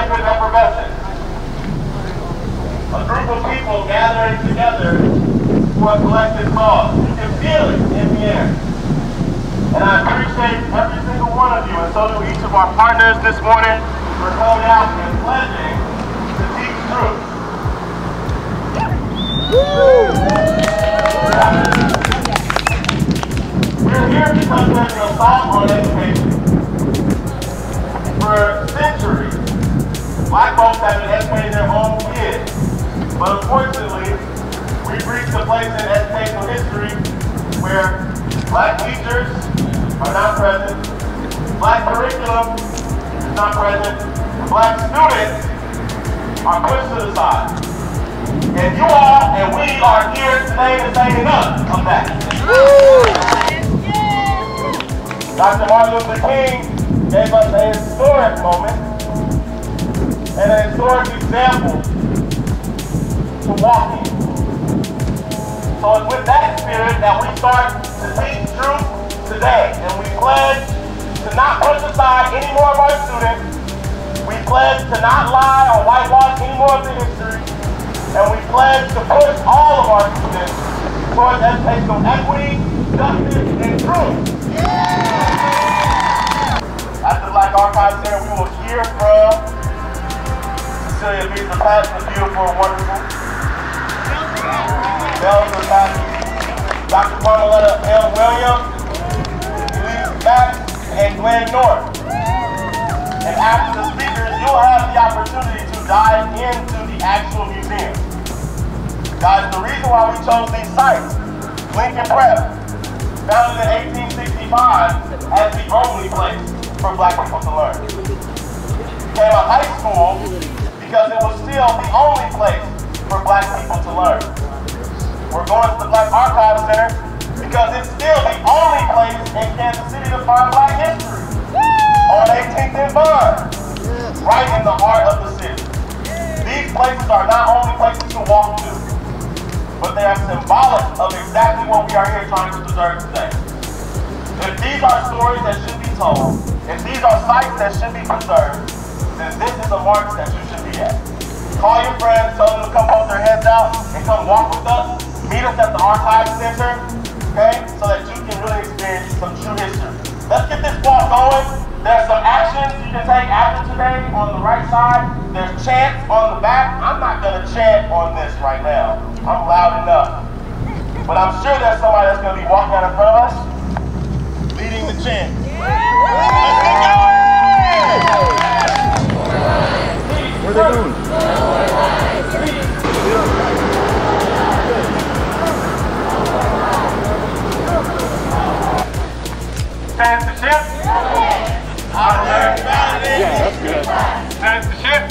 sacred effervescence. A group of people gathering together for a collective cause. You can feel it in the air. And I appreciate every single one of you, and so do each of our partners this morning for coming out and pledging to teach truth. We're here because there's an assault on education. For centuries, black folks have been educating their own kids. But unfortunately, we've reached a place in educational history where black teachers are not present, black curriculum is not present, and black students are pushed to the side. And you all and we are here today to say enough of that. Dr. Martin Luther King gave us a historic moment and an historic example to walk in. So it's with that spirit that we start to teach truth today. And we pledge to not push aside any more of our students. We pledge to not lie or whitewash any more of the history. And we pledge to push all of our students towards educational equity, justice, and truth. At the Black Archives Center, we will hear from Cecilia B. Patton, the beautiful and wonderful. Melvin Patton, Dr. Carmeletta M. Williams, Elise Max, and Glenn North. And after the speakers, you'll have the opportunity to dive into the actual museum. Guys, the reason why we chose these sites, Lincoln Prep, founded in 1865 as the only place for black people to learn. Became a high school because it was still the only place for black people to learn. We're going to the Black Archives Center because it's still the only place in Kansas City to find black history. On 18th and Vine, right in the heart of the city. These places are not only places to walk to, but they are symbolic of exactly what we are here trying to preserve today. If these are stories that should be told, if these are sites that should be preserved, then this is a march that you should be at. Call your friends, tell them to come hold their heads out and come walk with us. Meet us at the Archives Center, okay, so that you can really experience some true history. Let's get this walk going. There's some actions you can take after today on the right side. There's chants on the back. I'm not going to chant on this right now. I'm loud enough. But I'm sure there's somebody that's going to be walking out in front of us, leading the chant. Let's get going! Where are they going? Stands the ship? Yeah, that's good. Stands the ship?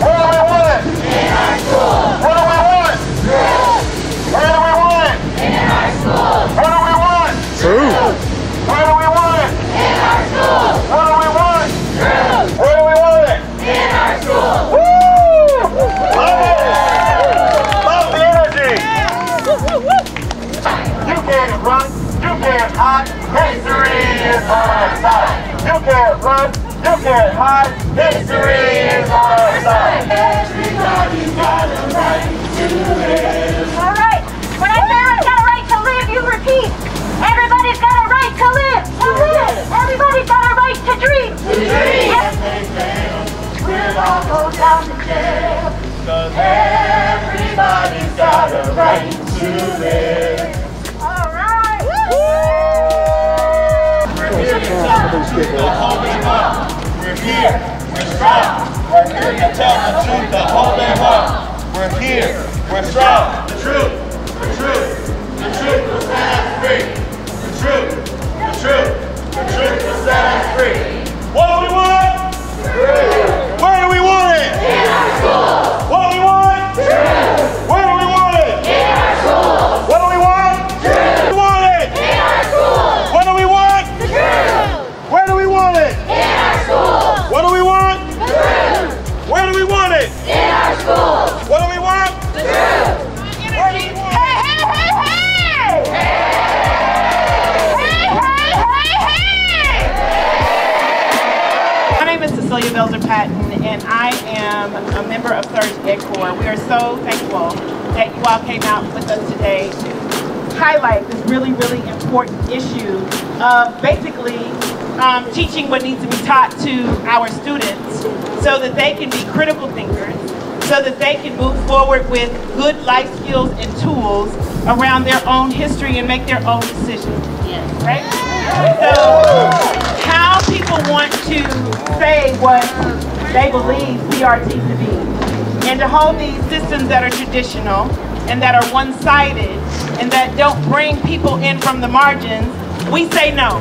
Where do we want it? In our schools. Where do we want it? Truth. Where do we want it? In our schools. What do we want? Truth. Where do we want it? In our schools. What do we want? Truth. Where do we want it? In our schools. Woo! Love it! Love the energy! You can't run, you can't hide, history is on our side. You can't run, you can't hide, history is on our side. Everybody's got a right to live. All right. When I say everybody's got a right to live, you repeat. Everybody's got a right to live. To live. Everybody's got a right to dream. To dream. Yes. If they fail, we'll all go down to jail. 'Cause everybody's got a right to live. All right. We're here to tell the truth, the whole day long. We're here, we're strong. We're here to tell the truth, the whole day long. We're here, we're strong. The truth, the truth, the truth will set us free. The truth, the truth, the truth will set us free. What do we want? Truth. Where do we want it? In our schools. What do we want? Truth. Where do we want it? In our schools. What do we want? Truth. We want it. In our schools. What do we want? Truth. Where do we want it? In our schools. What do we want? Truth. Where do we want it? In our schools. What do we want? Truth. Where do we Julia Belzer-Patton, and I am a member of Surge Ed Corps. We are so thankful that you all came out with us today to highlight this really, really important issue of basically teaching what needs to be taught to our students so that they can be critical thinkers, so that they can move forward with good life skills and tools around their own history and make their own decisions. Right? So, how people want to say what they believe CRT to be, and to hold these systems that are traditional and that are one-sided and that don't bring people in from the margins, we say no.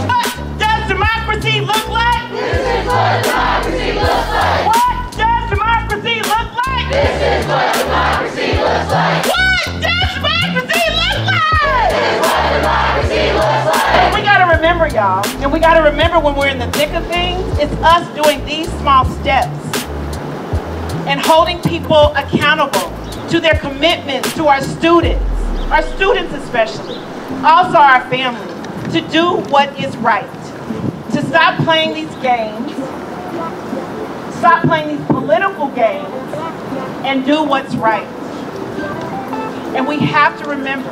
What does democracy look like? This is what democracy looks like. What does democracy look like? This is what democracy looks like. What does democracy look like? This is what democracy looks like. We gotta remember, y'all, and we gotta remember when we're in the thick of things, it's us doing these small steps and holding people accountable to their commitments to our students especially, also our families, to do what is right, to stop playing these games, stop playing these political games, and do what's right. And we have to remember.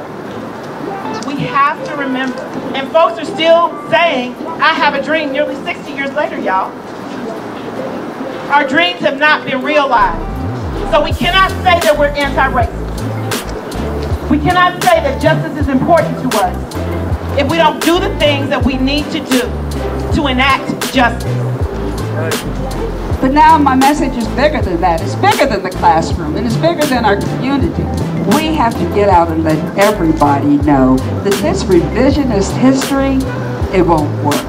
We have to remember. And folks are still saying, I have a dream nearly 60 years later, y'all. Our dreams have not been realized. So we cannot say that we're anti-racist. We cannot say that justice is important to us if we don't do the things that we need to do to enact justice. But now my message is bigger than that. It's bigger than the classroom, and it's bigger than our community. We have to get out and let everybody know that this revisionist history, it won't work.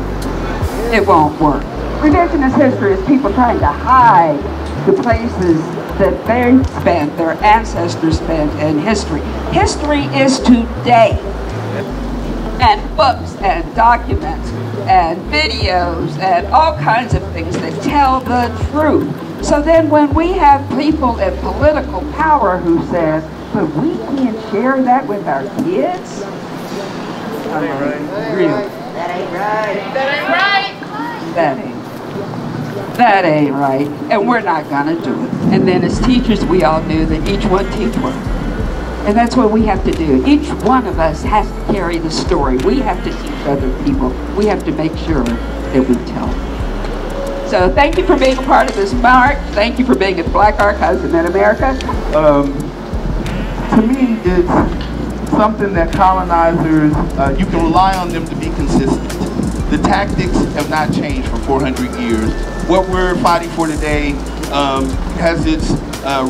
It won't work. Revisionist history is people trying to hide the places that they spent, their ancestors spent in history. History is today. And books and documents and videos and all kinds of things that tell the truth. So then when we have people in political power who says, but we can't share that with our kids? That ain't right. Really? That ain't right. That ain't right. That ain't. That ain't right. And we're not gonna do it. And then as teachers, we all knew that each one teach one. And that's what we have to do. Each one of us has to carry the story. We have to teach other people. We have to make sure that we tell it. So thank you for being a part of this march. Thank you for being at Black Archives of Mid-America. To me, it's something that colonizers, you can rely on them to be consistent. The tactics have not changed for 400 years. What we're fighting for today has its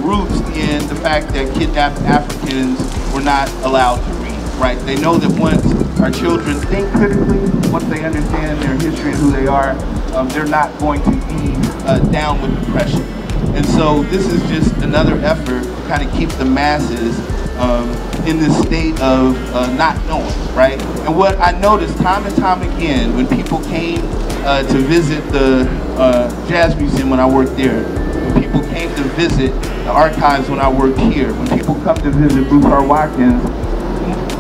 roots in the fact that kidnapped Africans were not allowed to read, right? They know that once our children think critically, once they understand their history and who they are, they're not going to be down with depression. And so this is just another effort to kind of keep the masses in this state of not knowing, right? And what I noticed time and time again when people came to visit the Jazz Museum when I worked there, when people came to visit the archives when I worked here, when people come to visit Bouchard Watkins,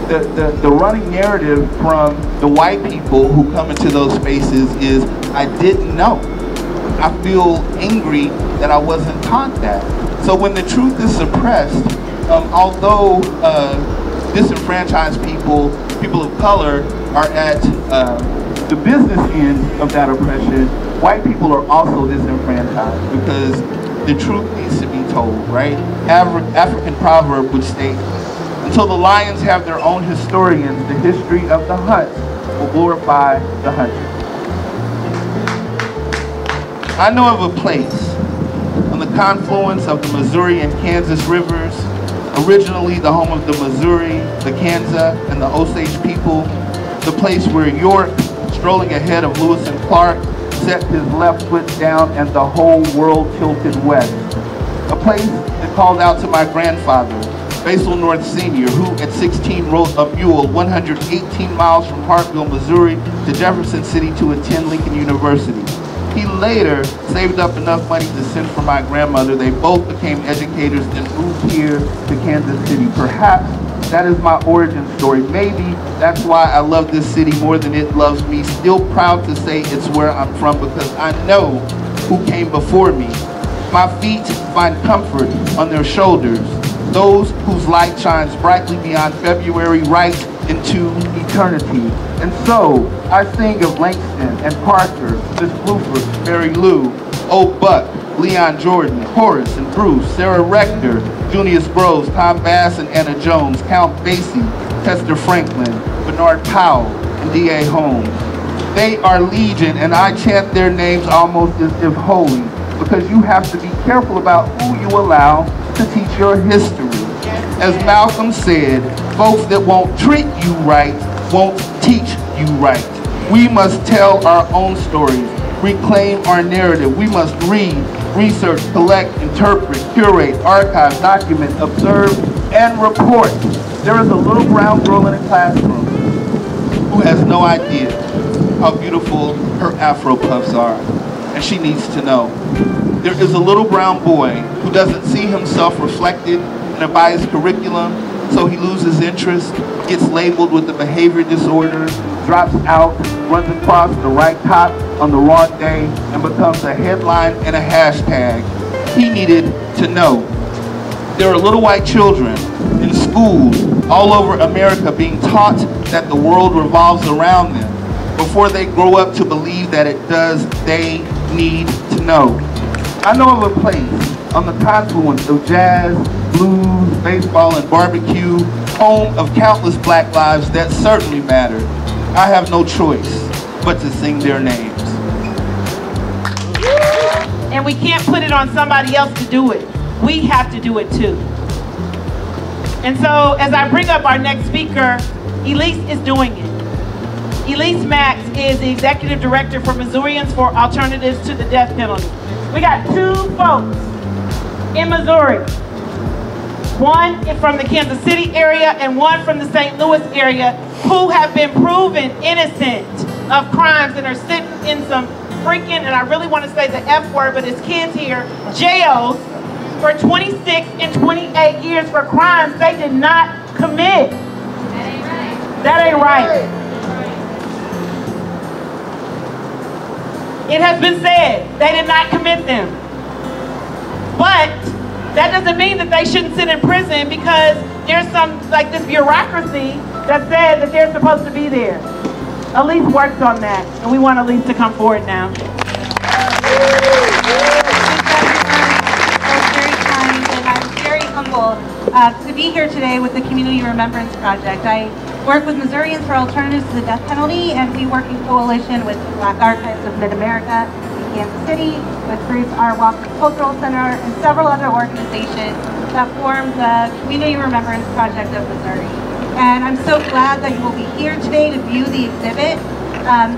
the running narrative from the white people who come into those spaces is, I didn't know. I feel angry that I wasn't taught that. So when the truth is suppressed, although disenfranchised people of color are at the business end of that oppression, white people are also disenfranchised because the truth needs to be told, right? African proverb would state, until the lions have their own historians, the history of the hunt will glorify the hunter. I know of a place on the confluence of the Missouri and Kansas rivers, originally the home of the Missouri, the Kansas, and the Osage people, the place where York, strolling ahead of Lewis and Clark, set his left foot down and the whole world tilted west. A place that called out to my grandfather, Basil North Sr., who at 16 rode a mule 118 miles from Hartville, Missouri to Jefferson City to attend Lincoln University. He later saved up enough money to send for my grandmother. They both became educators and moved here to Kansas City. Perhaps that is my origin story. Maybe that's why I love this city more than it loves me. Still proud to say it's where I'm from because I know who came before me. My feet find comfort on their shoulders, those whose light shines brightly beyond February right into eternity. And so, I sing of Langston and Parker, Miss Bluford, Mary Lou, Old Buck, Leon Jordan, Horace and Bruce, Sarah Rector, Junius Groves, Tom Bass and Anna Jones, Count Basie, Hester Franklin, Bernard Powell, and D.A. Holmes. They are legion, and I chant their names almost as if holy, because you have to be careful about who you allow to teach your history. As Malcolm said, folks that won't treat you right won't teach you right. We must tell our own stories, reclaim our narrative. We must read, research, collect, interpret, curate, archive, document, observe, and report. There is a little brown girl in a classroom who has no idea how beautiful her Afro puffs are, and she needs to know. There is a little brown boy who doesn't see himself reflected in a biased curriculum, so he loses interest, gets labeled with a behavior disorder, drops out, runs across the right top on the wrong day, and becomes a headline and a hashtag. He needed to know. There are little white children in schools all over America being taught that the world revolves around them. Before they grow up to believe that it does, they need to know. I know of a place on the confluence of jazz, blues, baseball, and barbecue, home of countless black lives that certainly matter. I have no choice but to sing their names. And we can't put it on somebody else to do it. We have to do it too. And so as I bring up our next speaker, Elise is doing it. Elise Max is the Executive Director for Missourians for Alternatives to the Death Penalty. We got two folks in Missouri. One from the Kansas City area and one from the St. Louis area who have been proven innocent of crimes and are sitting in some freaking, and I really want to say the F word, but it's kids here, jails for 26 and 28 years for crimes they did not commit. That ain't right. That ain't right. It has been said they did not commit them. But that doesn't mean that they shouldn't sit in prison, because there's some, like this bureaucracy that says that they're supposed to be there. Elise works on that, and we want Elise to come forward now. Very kind, and I'm very humbled to be here today with the Community Remembrance Project. I work with Missourians for Alternatives to the Death Penalty, and we work in coalition with Black Archives of Mid-America in Kansas City, with Bruce R. Walker Cultural Center, and several other organizations that form the Community Remembrance Project of Missouri. And I'm so glad that you will be here today to view the exhibit.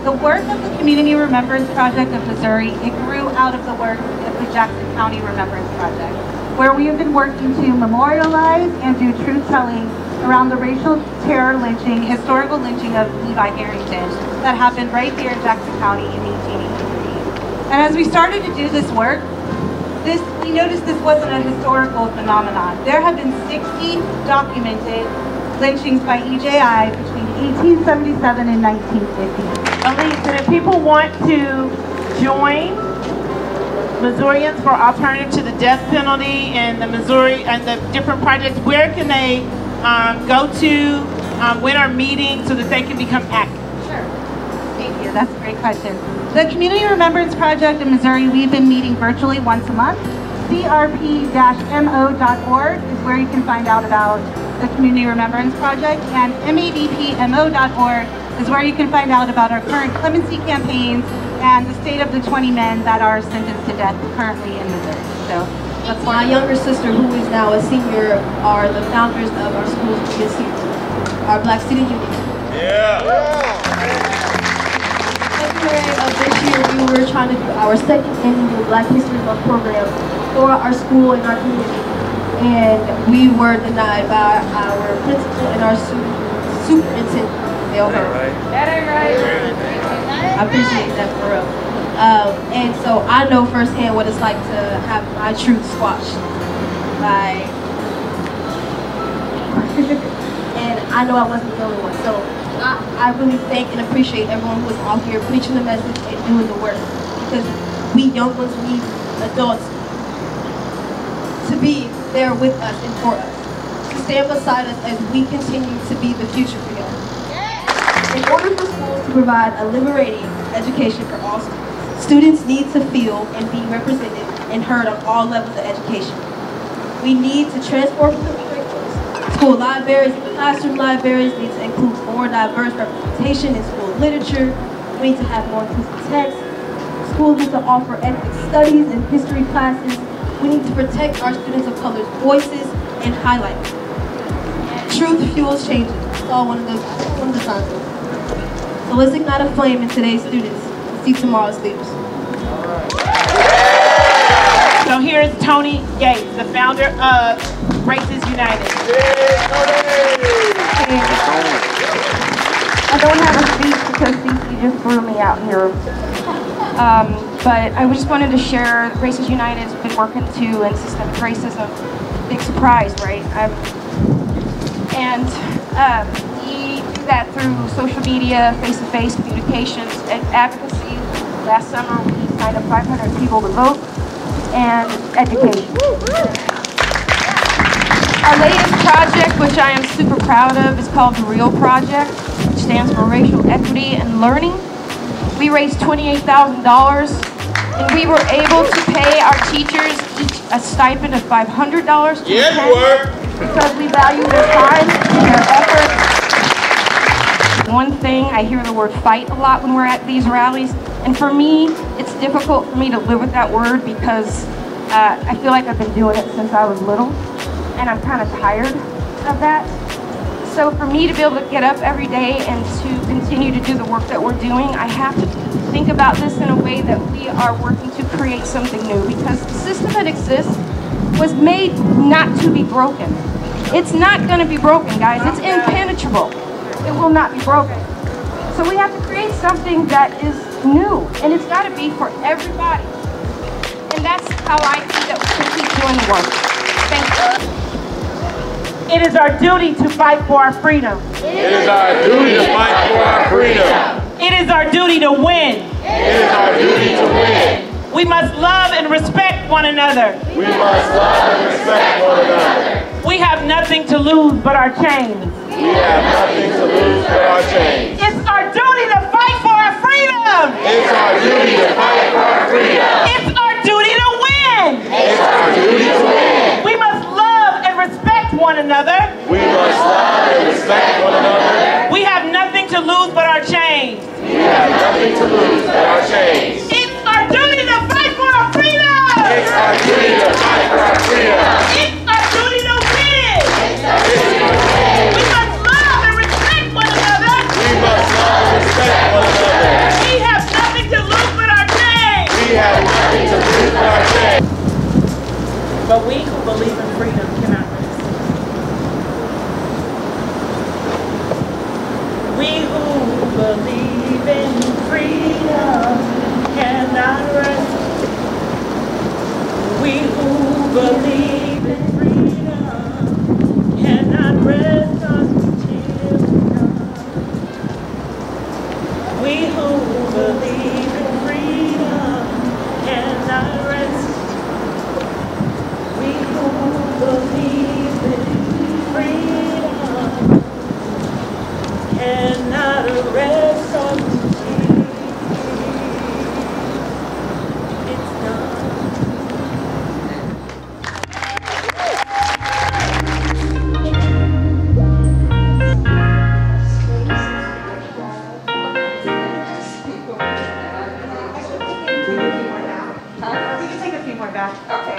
The work of the Community Remembrance Project of Missouri, it grew out of the work of the Jackson County Remembrance Project, where we have been working to memorialize and do truth-telling around the racial terror lynching, historical lynching of Levi Harrington that happened right here in Jackson County in 1883. And as we started to do this work, we noticed this wasn't a historical phenomenon. There have been 60 documented lynchings by EJI between 1877 and 1950. Elise, and if people want to join Missourians for Alternative to the Death Penalty and the Missouri and the different projects, where can they go to, when are meetings so that they can become active? Sure. Thank you. That's a great question. The Community Remembrance Project in Missouri, we've been meeting virtually once a month. CRP-mo.org is where you can find out about the Community Remembrance Project, and MADPMO.org is where you can find out about our current clemency campaigns and the state of the 20 men that are sentenced to death currently in Missouri. So let's My younger sister, who is now a senior, are the founders of our school's biggest union, our Black Student Union. Yeah. February of this year, we were trying to do our second annual Black History Month program for our school and our community. And we were denied by our principal and our superintendent. That ain't right. I appreciate that for real. And so I know firsthand what it's like to have my truth squashed by, and I know I wasn't the only one. So I really thank and appreciate everyone who was out here preaching the message and doing the work, because We young ones need adults to be there with us and for us, to stand beside us as we continue to be the future for y'all. In order for schools to provide a liberating education for all students need to feel and be represented and heard on all levels of education. We need to transform the curriculums. School libraries and classroom libraries need to include more diverse representation in school literature. We need to have more inclusive text. Schools need to offer ethnic studies and history classes. We need to protect our students of color's voices and highlight them. Truth fuels changes. It's all one of the signs. So let's ignite a flame in today's students and see tomorrow's leaders. So here's Tony Yates, the founder of Races United. I don't have a speech because CC just threw me out here. But I just wanted to share Races United has been working to end systemic racism. Big surprise, right? We do that through social media, face-to-face communications, and advocacy. Last summer, we signed up 500 people to vote, and education. Our latest project, which I am super proud of, is called the REAL Project, which stands for Racial Equity and Learning. We raised $28,000, and we were able to pay our teachers each a stipend of $500 to attend because we value their time and their effort. One thing, I hear the word fight a lot when we're at these rallies, and for me, it's difficult for me to live with that word because I feel like I've been doing it since I was little, and I'm kind of tired of that. So for me to be able to get up every day and to continue to do the work that we're doing, I have to think about this in a way that we are working to create something new, because the system that exists was made not to be broken. It's not going to be broken, guys. It's impenetrable. It will not be broken. So we have to create something that is new, and it's got to be for everybody. And that's how I see that we can keep doing the work. Thank you. It is our duty to fight for our freedom. It is our duty to fight for our freedom. It is our duty to win. It is our duty to win. We must love and respect one another. We must love and respect one another. We have nothing to lose but our chains. We have nothing to lose but our chains. It's our duty to fight for our freedom. It's our duty to fight for our freedom. It's our duty to win. It's our duty to win. We must love and respect one another. We must love and respect one another. We have nothing to lose but our chains. We have nothing to lose but our chains. It's our duty to fight for our freedom. It's our duty to fight for our freedom. It's our duty to win. It's our duty to win. We must love and respect one another. We must love and respect one another. We have nothing to lose but our chains. We have nothing to lose but our chains. But we who believe in freedom cannot rest. We who believe in freedom cannot rest. We who believe in freedom cannot rest until dawn. We who believe in freedom cannot rest. We who believe in freedom cannot rest until it's done. We can take a few more back. Okay.